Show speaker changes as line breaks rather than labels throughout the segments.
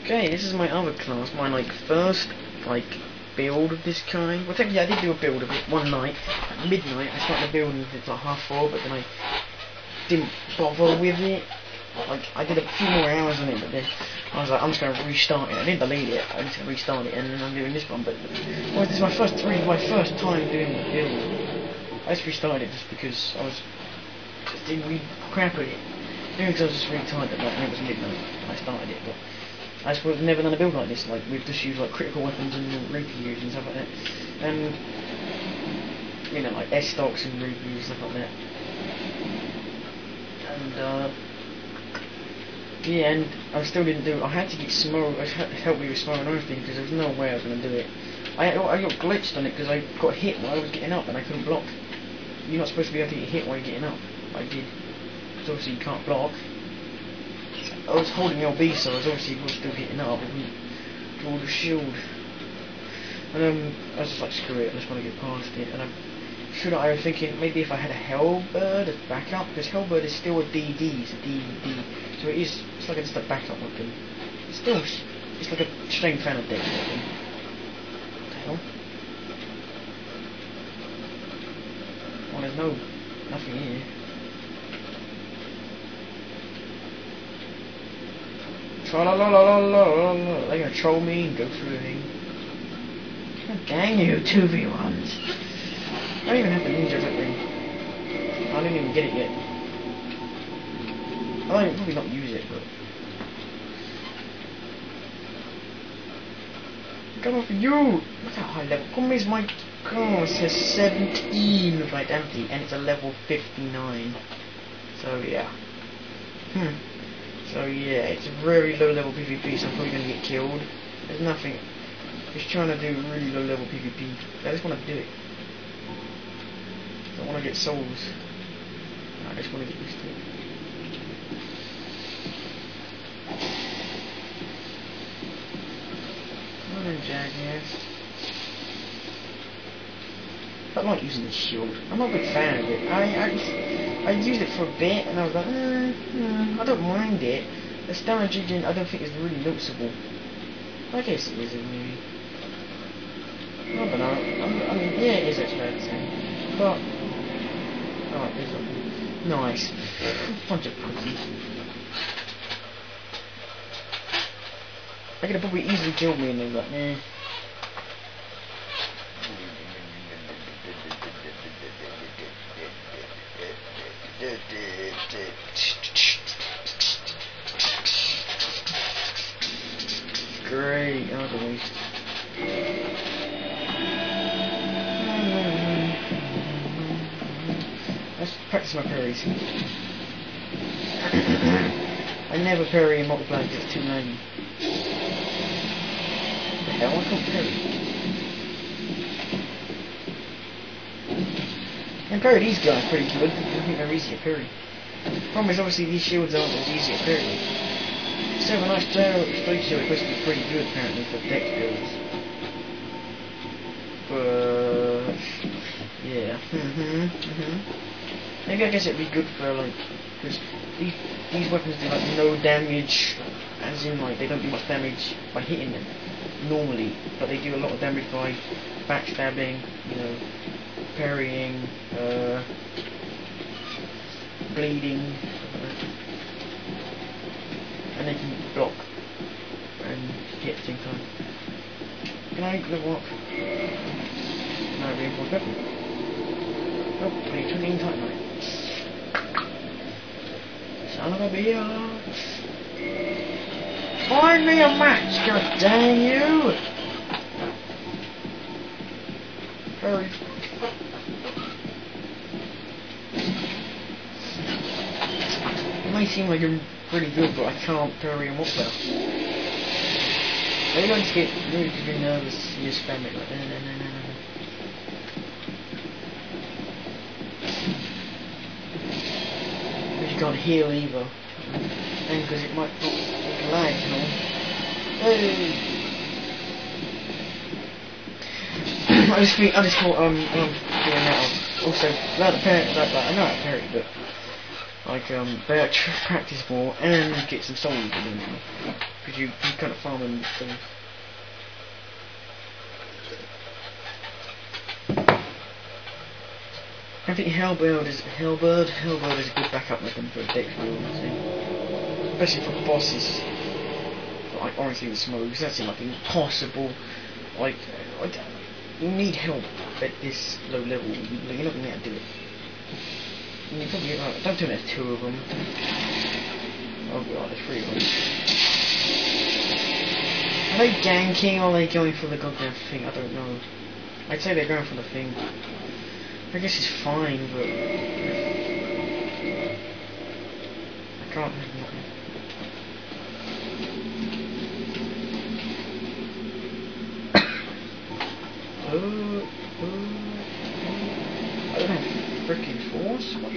Okay, this is my other class, my like first like build of this kind. Well, technically I did do a build of it one night at midnight. I started the build and it's like 4:30, but then I didn't bother with it. Like I did a few more hours on it, but then I was like, I'm just gonna restart it. I didn't delete it. I'm just gonna restart it, and then I'm doing this one. But well, this is my first time doing the build. I just restarted it just because I was just didn't really crap at it. Maybe because I was just really tired at night and it was midnight and I started it. But I just would have never done a build like this, like with just use like critical weapons and rupees and stuff like that, and you know like S stocks and rupees and stuff like that. And yeah, and I still didn't do it. I had to get small. I had to help me with small and everything because there was no way I was going to do it. I got glitched on it because I got hit while I was getting up and I couldn't block. You're not supposed to be able to get hit while you're getting up. I did. So obviously you can't block. I was holding LB, so I was obviously still getting up. I couldn't draw the shield. And I was just like, screw it, I just want to get past it. And I was thinking maybe if I had a Hellbird as backup, because Hellbird is still a DD, it's a DD. So it's like just a backup weapon. It's like a strength and a dex weapon. What the hell? Well, there's nothing here. Tra-la-la-la-la-la-la. They're gonna troll me and go through the thing. God dang you, 2v1s. I don't even have the ninja thing. I didn't even get it yet. I'll probably not use it, but come on for you! Look how high level. Come is my class has 17 vitality and it's a level 59. So yeah. So yeah, it's a very low level PvP, so I'm probably gonna get killed. There's nothing. Just trying to do really low level PvP. I just want to do it. I don't want to get souls. I just want to get used to it. Come on, jackass. I like using the shield. I'm not a big fan of it. I used it for a bit and I was like, I don't mind it. The damage engine I don't think is really noticeable. I guess it is maybe. I don't know. I mean, yeah, it is actually the same. But alright, this one. Nice. Bunch of pussies. They could have probably easily killed me and they were like, nah. Great, oh the waste. Let's practice my parries. I never parry in multiplayer because it's too laggy. What the hell? I can't parry. And parry these guys pretty good. I think they're easy to parry. Problem is obviously these shields aren't as easy to parry. So a nice straight shield is supposed to be pretty good apparently for dex builds. But yeah. Maybe I guess it'd be good for like, because these weapons do like no damage, as in like they don't do much damage by hitting them normally, but they do a lot of damage by backstabbing, you know, parrying, bleeding, and they can block and hit at the same time. Can I level up? No, reinforced weapon. Nope, 20 Titanite. Son of a bitch. Find me a match, god dang you! Hurry. It may seem like you're pretty good, but I can't parry him up there. Maybe I just get really nervous and just spam it like no. Because you can't heal either. And because it might lag and all. Hey! I just thought doing that. Also, without the parry, I know how to parry, but like better practice more and get some souls with them, because you kind of farm them with souls. I think Hellbird is a good backup weapon for a deck build, especially for bosses. Like honestly, with Smokes, that seems like impossible. Like, you need help at this low level. You're not gonna do it. And you probably don't think there's 2 of them. Oh god, there's 3 of them. Are they ganking or are they going for the goddamn thing? I don't know. I'd say they're going for the thing. I guess it's fine, but I can't. I don't have freaking force. What? I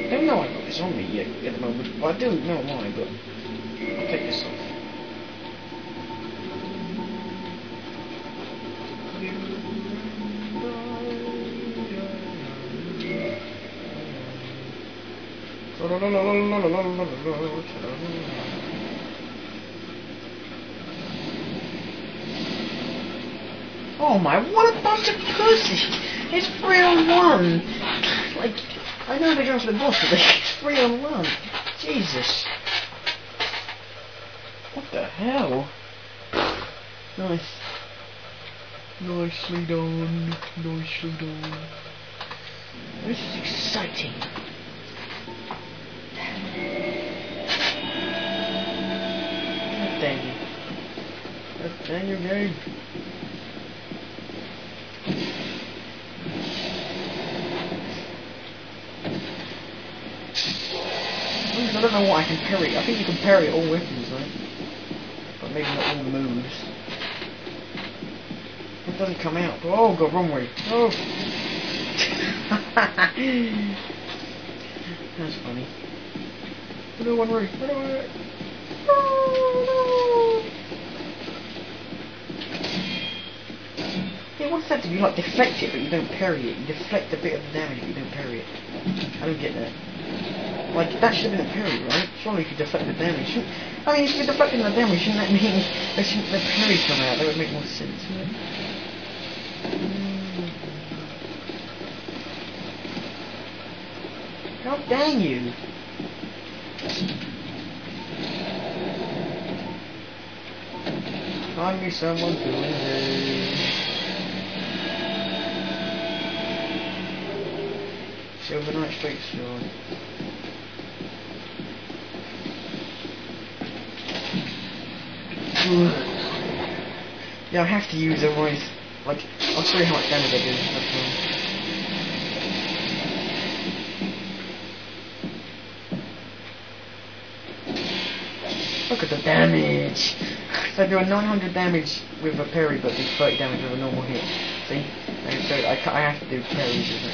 don't know I've got this on me yet at the moment. Well, I do know why, but I'll take this off. Oh my, what a bunch of pussy! It's 3-on-1! Like, I know they're going for the boss, but it's 3-on-1! Jesus! What the hell? Nice. Nicely done. Nicely done. This is exciting. God dang you. God dang your game. I don't know what I can parry. I think you can parry all weapons, right? But maybe not all moves. It doesn't come out. Oh god, wrong way. Oh! That's funny. No one way. Oh, no. Yeah, what's that? You like deflect it, but you don't parry it. You deflect a bit of the damage, but you don't parry it. I don't get that. Like, that should have been a parry, right? Surely if you deflect the damage. I mean, if you're deflecting the damage, shouldn't that mean the parry come out? That would make more sense, wouldn't it? God dang you! Find me someone doing this. Silver Knight Straight Sword. Yeah, I have to use it, otherwise, like, I'll show you how much damage I do. Look at the damage! So I do a 900 damage with a parry, but do 30 damage with a normal hit. See? And so I have to do parries with it.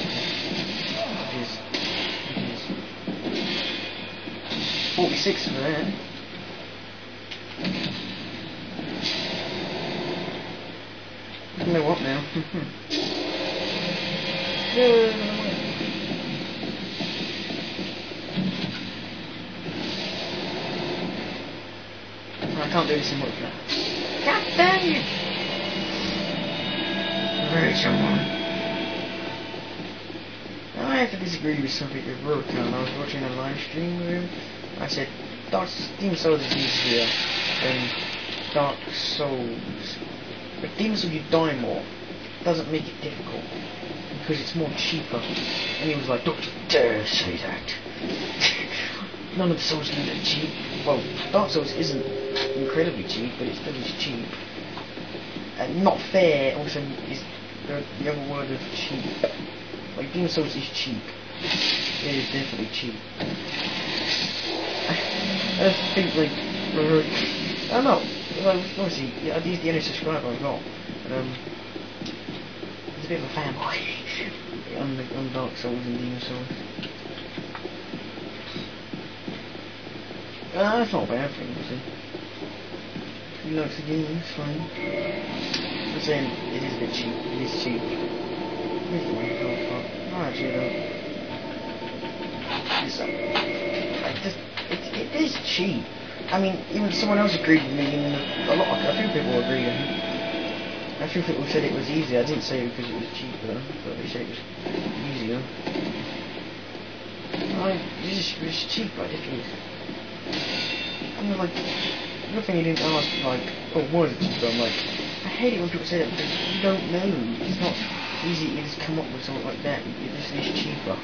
Which is 46 for that. You know what now? I can't do this in much now. God damn it! Very someone. Now I have to disagree with something with Rurikhan. I was watching a live stream with him. I said, Demon Souls is easier than Dark Souls. But Demon Souls you die more. It doesn't make it difficult. Because it's more cheaper. And he was like, don't you dare say that. None of the Souls games are cheap. Well, Dark Souls isn't incredibly cheap, but it still is cheap. And not fair also is the other word of cheap. Like, Demon Souls is cheap. It is definitely cheap. I just think, like, I don't know. Like, obviously, yeah, he's the only subscriber I've got. And, he's a bit of a fanboy on Dark Souls and Demon Souls. That's not a bad thing, see. He likes the game, it's fine. I'm saying it is a bit cheap. It is cheap. Here's the one. Oh, fuck. No, actually, I don't. is it is cheap. I mean, even someone else agreed with me, and a few people agree. A few people said it was easier. I didn't say it because it was cheaper, but they said it was easier. It was cheaper, I think. I mean, like, the thing you didn't ask, like, oh, was it cheaper? I'm like, I hate it when people say that because you don't know. It's not easy to just come up with something like that. This is cheaper.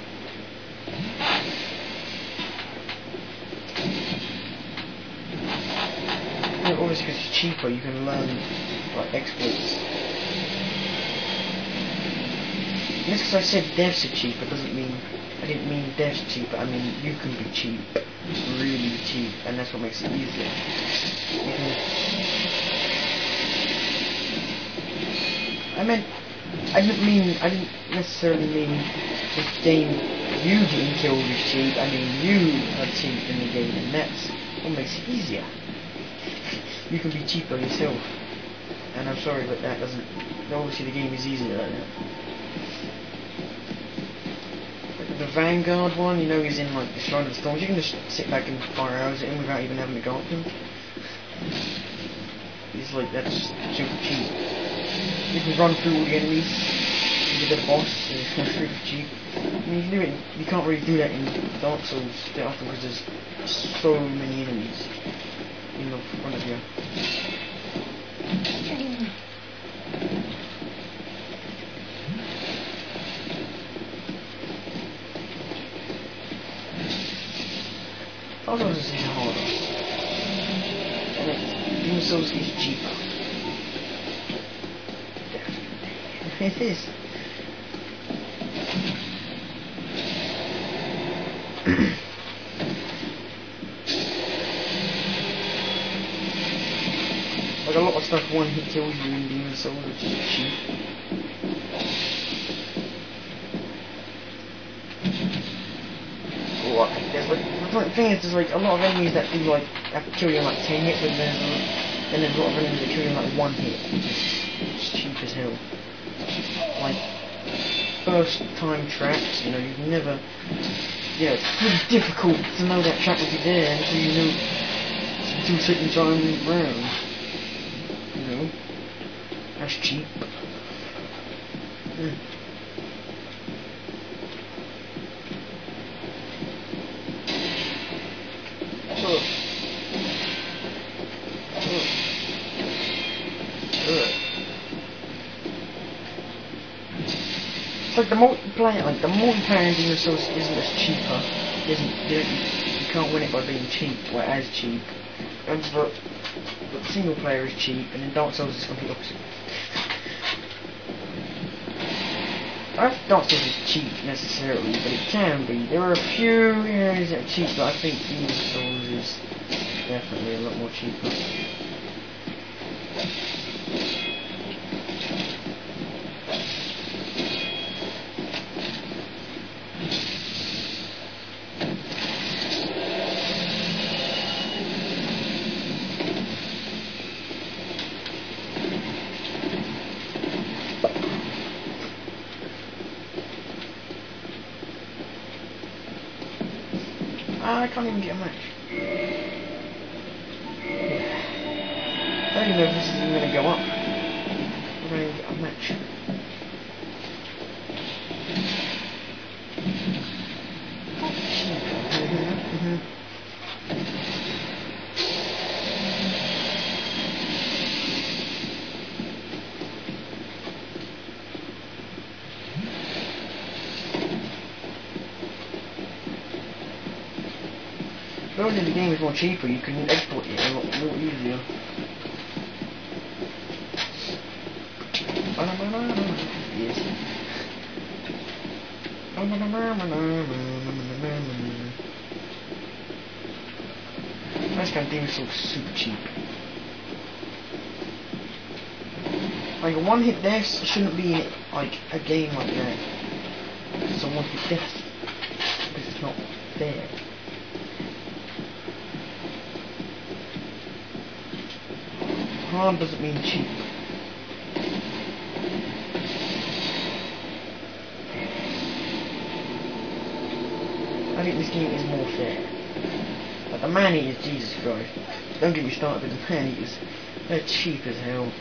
And obviously, because it's cheaper, you can learn like exploits. Just because I said devs are cheaper doesn't mean I didn't mean devs cheaper. I mean you can be cheap, really cheap, and that's what makes it easier. I didn't necessarily mean the game you getting killed is cheap. I mean you are cheap in the game, and that's what makes it easier. You can be cheaper yourself, and I'm sorry, but that doesn't. Obviously, the game is easier like that. Like the Vanguard one, you know, he's in like the Shrine of the Storms. You can just sit back and fire arrows at him without even having to go up him. It's like that's super cheap. You can run through all the enemies. You get the boss. It's super cheap. I mean, you can do it. You can't really do that in Dark Souls that often because there's so many enemies in the front of you. Dark Souls is harder, and Demon Souls is cheaper. It is. Like a lot of stuff one hit kills you in Demon Souls, which is cheap. The thing is, there's like a lot of enemies that do like have to kill you in like 10 hits, and then there's a lot of enemies that kill you in like 1 hit. It's cheap as hell. Like first time tracks, you know, you've never. Yeah, it's pretty difficult to know that track will be there until you know it's 2 second time round. You know, that's cheap. It's like the multiplayer in Demon Souls isn't as cheaper. You can't win it by being cheap, or as cheap. But single player is cheap, and in Dark Souls it's completely opposite. I don't think Dark Souls is cheap necessarily, but it can be. There are a few areas that are cheap, but I think Demon Souls is definitely a lot more cheaper. I can't even get a match. I don't even know if this is even going to go up. I'm going to get a match. If only the game was more cheaper, you can export it a lot more easier. Yes. This kind of game is so super cheap. Like a one-hit death shouldn't be in like a game like that. It's a one-hit death because it's not fair. Hard doesn't mean cheap. think this game is more fair. But the man-eaters, Jesus Christ. Don't get me started with the man-eaters. They're cheap as hell.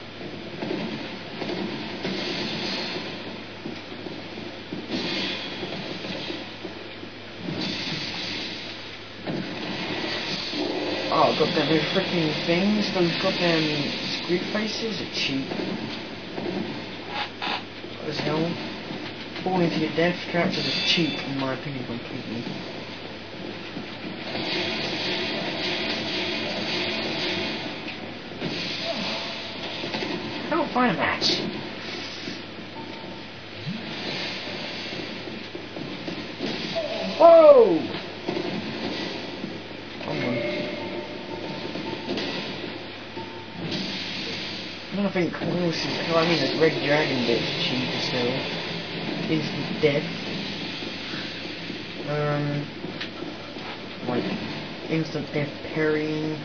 Oh, goddamn, those freaking things, those goddamn squid faces are cheap. What as hell? Falling to your death, characters are cheap, in my opinion, completely. I can't find a match. Whoa! I don't think what else is, I mean, the red dragon bit's cheap as hell. Instant death. Like instant death parrying.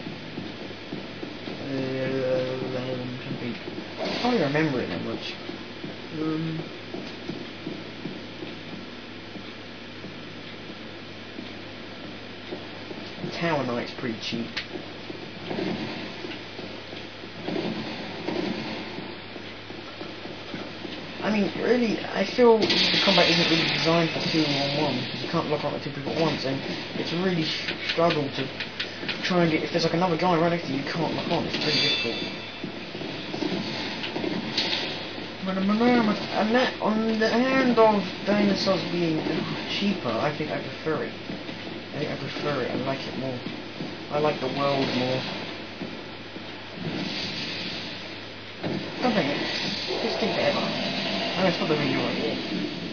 Something. I can't even remember it that much. Tower Knight's pretty cheap. I mean, really, I feel the combat isn't really designed for 2-on-1, because you can't lock onto 2 people at once, and it's a really struggle to try and get, if there's like another guy right next to you, you can't lock on, it's pretty difficult. And that, on the hand of dinosaurs being cheaper, I think I prefer it. I like it more. I like the world more. Don't think it. Just keep it ever. I'm gonna stop the video right here.